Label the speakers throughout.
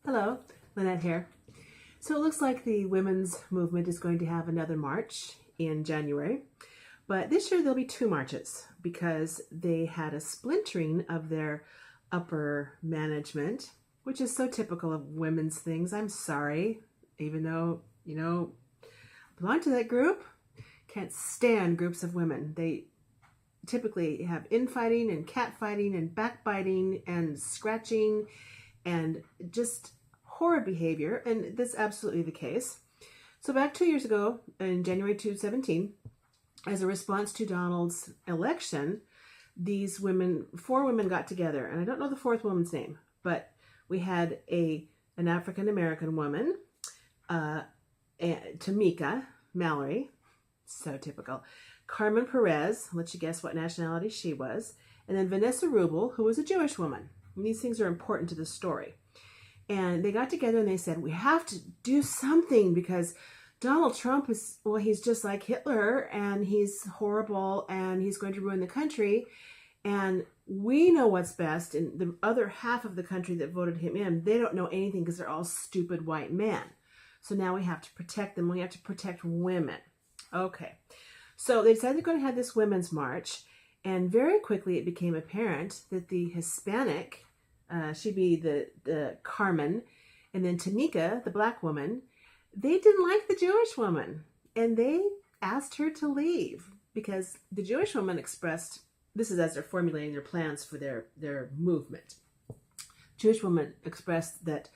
Speaker 1: Hello, Lynette here. So it looks like the women's movement is going to have another march in January, but this year there'll be two marches because they had a splintering of their upper management, which is so typical of women's things. I'm sorry, even though, belong to that group, can't stand groups of women. They typically have infighting and catfighting and backbiting and scratching and just horrid behavior, and that's absolutely the case. So back 2 years ago, in January 2017, as a response to Donald's election, these women, four women got together, and I don't know the fourth woman's name, but we had an African-American woman, Tamika Mallory, so typical, Carmen Perez, I'll let you guess what nationality she was, and then Vanessa Rubel, who was a Jewish woman. And these things are important to the story. And they got together and they said, we have to do something because Donald Trump is, well, he's just like Hitler and he's horrible and he's going to ruin the country. And we know what's best. And the other half of the country that voted him in, they don't know anything because they're all stupid white men. So now we have to protect them. We have to protect women. Okay. So they decided they're going to have this women's march. And very quickly it became apparent that the Hispanic, she'd be the Carmen, and then Tamika, the black woman, they didn't like the Jewish woman. And they asked her to leave because the Jewish woman expressed, this is as they're formulating their plans for their movement. Jewish woman expressed that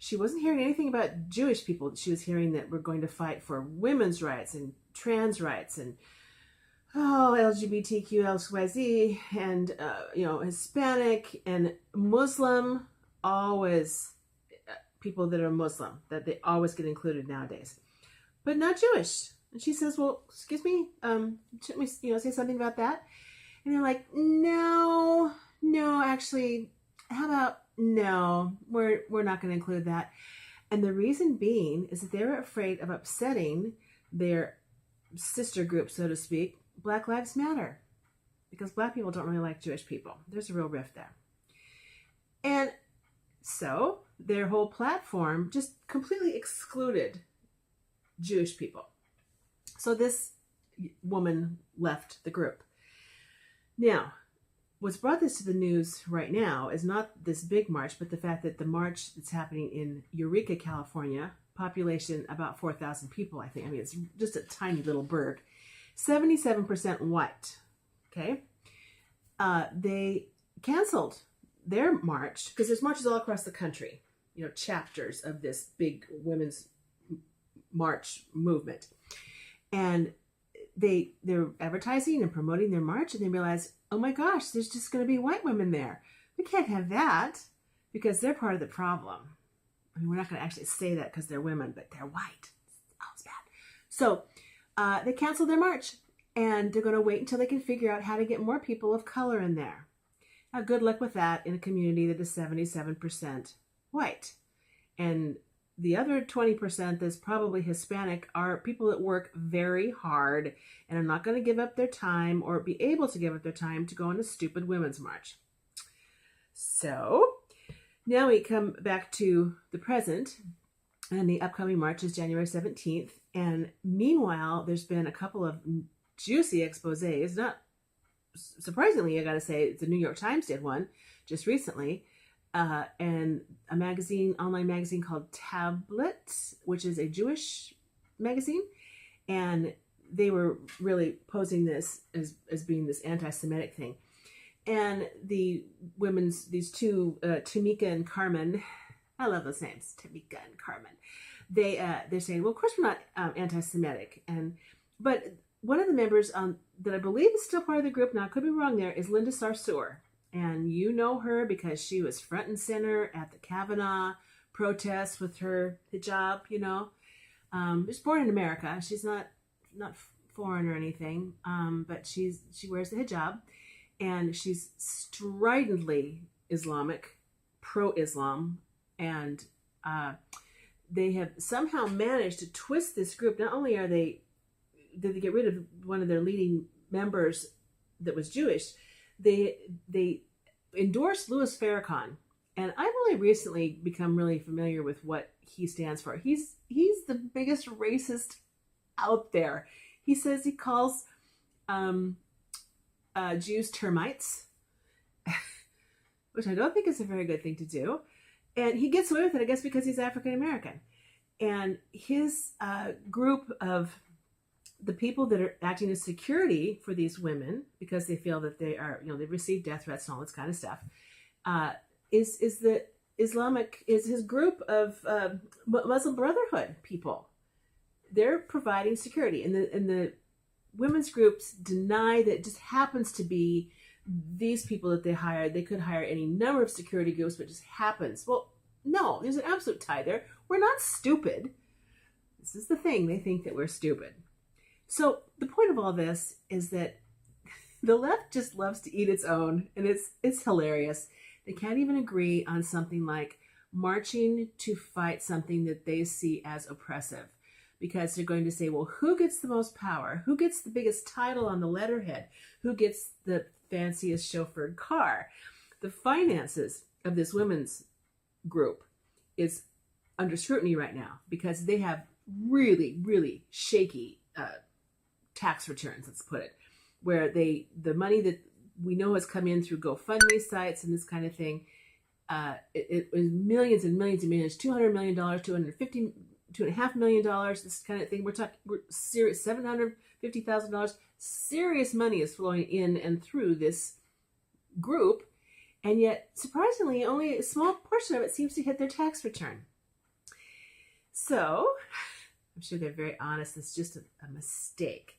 Speaker 1: she wasn't hearing anything about Jewish people. She was hearing that we're going to fight for women's rights and trans rights and LGBTQ, XYZ, and, Hispanic and Muslim, always people that are Muslim, that they always get included nowadays, but not Jewish. And she says, well, excuse me, shouldn't we, say something about that? And they're like, no, actually, how about, no, we're not going to include that. And the reason being is that they were afraid of upsetting their sister group, so to speak, Black Lives Matter, because black people don't really like Jewish people. There's a real rift there. And so their whole platform just completely excluded Jewish people. So this woman left the group. Now, what's brought this to the news right now is not this big march, but the fact that the march that's happening in Eureka, California, population about 4,000 people, I think. I mean, it's just a tiny little burg. 77% white, okay? They canceled their march because there's marches all across the country, chapters of this big women's march movement. And they're advertising and promoting their march, and they realize, oh my gosh, there's just going to be white women there. We can't have that because they're part of the problem. I mean, we're not going to actually say that because they're women, but they're white. Oh, it's bad. So they canceled their march, and they're going to wait until they can figure out how to get more people of color in there. Now, good luck with that in a community that is 77% white. And the other 20% that's probably Hispanic are people that work very hard and are not going to give up their time or be able to give up their time to go on a stupid women's march. So now we come back to the present, and the upcoming march is January 17th. And meanwhile, there's been a couple of juicy exposés. Not surprisingly, I got to say, the New York Times did one just recently, and a magazine, online magazine called Tablet, which is a Jewish magazine. And they were really posing this as being this anti-Semitic thing. And these two, Tamika and Carmen, I love those names, Tamika and Carmen. They're saying, well, of course we're not anti-Semitic, but one of the members that I believe is still part of the group now, I could be wrong there, is Linda Sarsour, and you know her because she was front and center at the Kavanaugh protests with her hijab. She was born in America. She's not foreign or anything, but she wears the hijab, and she's stridently Islamic, pro-Islam, and they have somehow managed to twist this group. Not only did they get rid of one of their leading members that was Jewish, they endorsed Louis Farrakhan And I've only recently become really familiar with what he stands for. He's the biggest racist out there. He says he calls Jews termites, which I don't think is a very good thing to do. And he gets away with it, I guess, because he's African American. And his group of the people that are acting as security for these women, because they feel that they are, they've received death threats and all this kind of stuff, is his group of Muslim Brotherhood people. They're providing security, and the women's groups deny that it just happens to be these people that they hired. They could hire any number of security groups, but it just happens. Well, no, there's an absolute tie there. We're not stupid. This is the thing. They think that we're stupid. So the point of all this is that the left just loves to eat its own, and it's hilarious. They can't even agree on something like marching to fight something that they see as oppressive, because they're going to say, well, who gets the most power? Who gets the biggest title on the letterhead? Who gets the fanciest chauffeured car? The finances of this women's group is under scrutiny right now because they have really, really shaky tax returns, let's put it, where the money that we know has come in through GoFundMe sites and this kind of thing, it was millions and millions and millions, $200 million, $2.5 million, this kind of thing. We're serious, $750,000. Serious money is flowing in and through this group, and yet surprisingly, only a small portion of it seems to hit their tax return. So I'm sure they're very honest. It's just a mistake.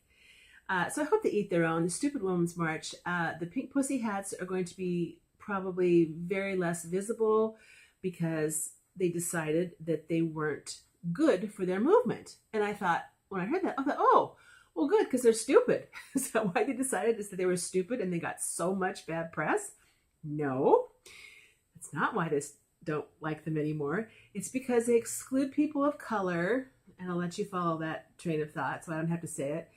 Speaker 1: So I hope they eat their own. The Stupid Women's March, the pink pussy hats are going to be probably very less visible because they decided that they weren't good for their movement. And I thought, when I heard that, I thought, oh, well, good, because they're stupid. Is that why they decided? Is that they were stupid and they got so much bad press? No, that's not why they don't like them anymore. It's because they exclude people of color, and I'll let you follow that train of thought so I don't have to say it.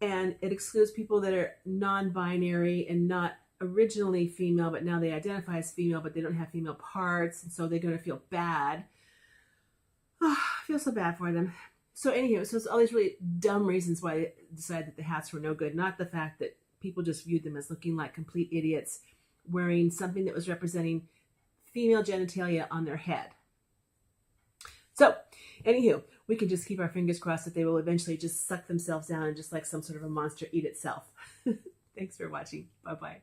Speaker 1: And it excludes people that are non-binary and not originally female, but now they identify as female, but they don't have female parts, and so they're going to feel bad. Oh, I feel so bad for them. So anywho, so it's all these really dumb reasons why they decided that the hats were no good, not the fact that people just viewed them as looking like complete idiots wearing something that was representing female genitalia on their head. So anywho, we can just keep our fingers crossed that they will eventually just suck themselves down and just like some sort of a monster eat itself. Thanks for watching. Bye-bye.